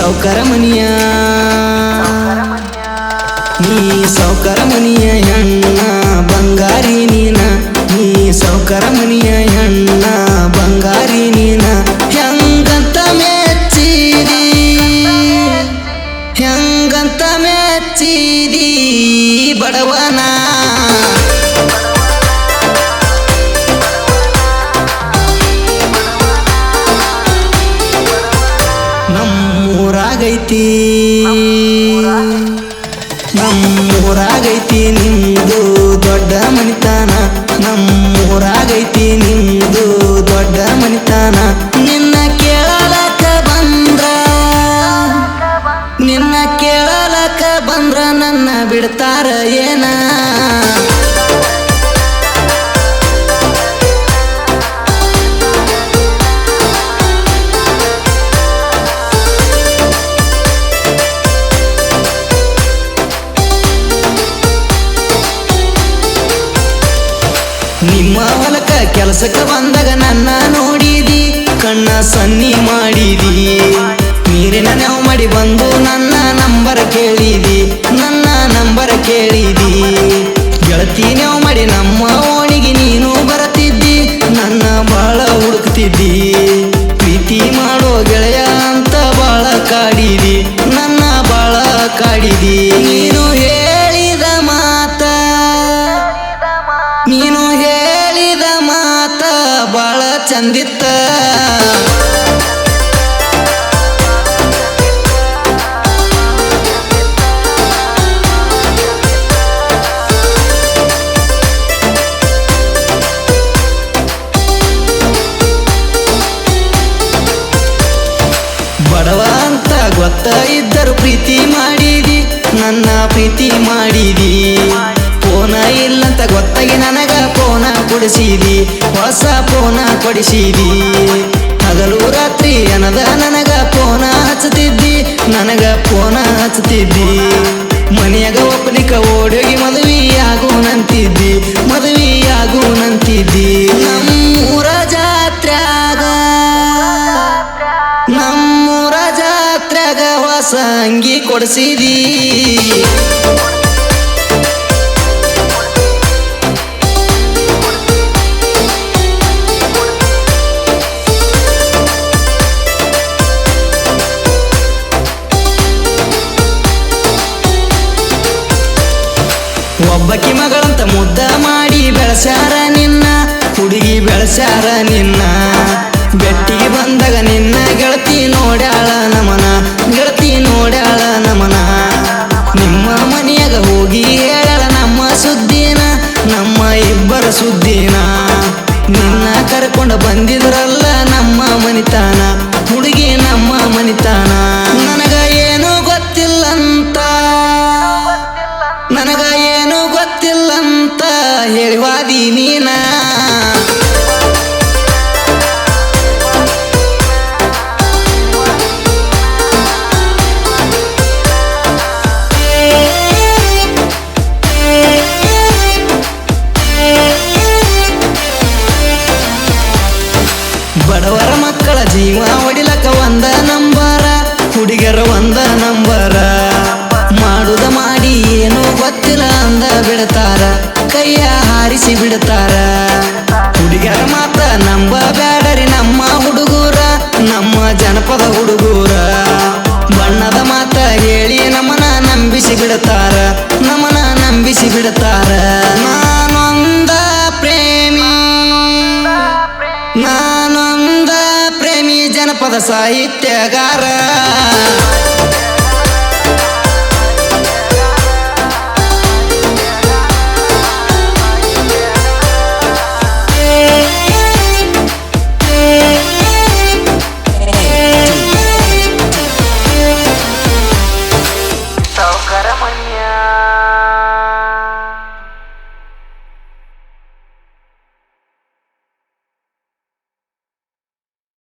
ಸೌಕರ ಮನಿಯ ನೀ ಸೌಕರ ಮನಿಯ ಹೆಣ್ಣ ಬಂಗಾರಿ ನೀನ ನೀ ಸೌಕರ ಮನಿಯ ಹೆಣ್ಣ ಬಂಗಾರಿ ನೀನ ಹೆಂಗಂತ ಮೆಚ್ಚಿದಿ ಹೆಂಗಂತ ಮೆಚ್ಚಿದಿ ಬಡವನ ನಮ್ಮೂರಾಗೈತಿ ನಮ್ಮೂರಾಗೈತಿ ನಿಂದು ದೊಡ್ಡ ಮನಿತಾನ ನಮ್ಮೂರಾಗೈತಿ ನಿಂದು ದೊಡ್ಡ ಮನಿತಾನ ನಿನ್ನ ಕೇಳಲಕ ಬಂದ್ರ ನನ್ನ ಬಿಡ್ತಾರ ಏನ ನಿಮ್ಮ ಹೊಲಕ ಕೆಲಸಕ್ಕೆ ಬಂದಾಗ ನನ್ನ ನೋಡಿದಿ ಕಣ್ಣ ಸನ್ನಿ ಮಾಡಿದಿ ನೀರಿನ ನೆವ್ ಮಾಡಿ ಬಂದು ನನ್ನ ನಂಬರ್ ಕೇಳಿದಿ ಗೆಳತಿ ನೆವ್ ಮಾಡಿ ನಮ್ಮ ಓಣಿಗೆ ನೀನು ಬರತಿದ್ದಿ ನನ್ನ ಬಾಳ ಹುಡುಕ್ತಿದ್ದಿ ಪ್ರೀತಿ ಮಾಡೋ ಗೆಳೆಯ ಅಂತ ಬಾಳ ಕಾಡಿದಿ ನನ್ನ ಬಾಳ ಕಾಡಿದಿ ನೀನು ಹೇಳಿದ ಮಾತ ಬಾಳ ಚಂದಿತ್ತ ಬಡವ ಅಂತ ಗೊತ್ತ ಇದ್ದರು ಪ್ರೀತಿ ಮಾಡಿದಿ ನನ್ನ ಪ್ರೀತಿ ಮಾಡಿದಿ ಫೋನ ಇಲ್ಲಂತ ಗೊತ್ತಾಗಿ ನನಗ ಫೋನ ಕೊಡಿಸಿದಿ ಹೊಸ ಫೋನ ಕೊಡಿಸಿದಿ ಹಗಲು ರಾತ್ರಿ ಅನ್ನದ ನನಗ ಫೋನ ಹಚ್ಚುತ್ತಿದ್ದಿ ಮನೆಯಾಗ ಒಪ್ಪಲಿಕ್ಕ ಓಡೋಗಿ ಮದುವೆಯಾಗುನಂತಿದ್ದಿ ನಮ್ಮೂರ ಜಾತ್ರ್ಯಾಗ ಹೊಸ ಅಂಗಿ ಕೊಡಿಸಿದಿ ಒಬ್ಬಕಿ ಮಗಳಂತ ಮುದ್ದ ಮಾಡಿ ಬೆಳೆಸ್ಯಾರ ನಿನ್ನ ಹುಡುಗಿ ಬೆಳೆಸ್ಯಾರ ನಿನ್ನ ಬೆಟ್ಟಿಗೆ ಬಂದಾಗ ನಿನ್ನ ಗೆಳತಿ ನೋಡ್ಯಾಳ ನಮನ ನಿಮ್ಮ ಮನೆಯಾಗ ಹೋಗಿ ಹೇಳಳ ನಮ್ಮ ಸುದ್ದಿನ ನಮ್ಮ ಇಬ್ಬರ ಸುದ್ದಿನ ನಿನ್ನ ಕರ್ಕೊಂಡು ಬಂದಿದ್ರಲ್ಲ ನಮ್ಮ ಮನಿತಾನ ಹುಡುಗಿ ನಮ್ಮ ಮನಿತಾನ ನನಗ ಏನು ಗೊತ್ತಿಲ್ಲಂತ ಹೇಳಿವಾದಿ ನೀನ ಬಡವರ ಮಕ್ಕಳ ಜೀವ ಹೊಡಿಲಕ ಒಂದ ನಂಬರ ಹುಡುಗರ ಒಂದ ನಂಬರ ಮಾಡುದ ಮಾಡಿ ಏನು ಗೊತ್ತಿಲ್ಲ ಅಂದ ಬಿಡ್ತಾರ ಕೈಯ ಹಾರಿಸಿ ಬಿಡ್ತಾರ ಹುಡುಗರ ಮಾತ್ರ ನಂಬ ಬ್ಯಾಡರಿ ನಮ್ಮ ಹುಡುಗೂರ ನಮ್ಮ ಜನಪದ ಹುಡುಗೂರ ಬಣ್ಣದ ಮಾತ ಹೇಳಿ ನಮ್ಮನ ನಂಬಿಸಿ ಬಿಡ್ತಾರ ನಾನೊಂದ ಪ್ರೇಮಿ ಜನಪದ ಸಾಹಿತ್ಯಗಾರ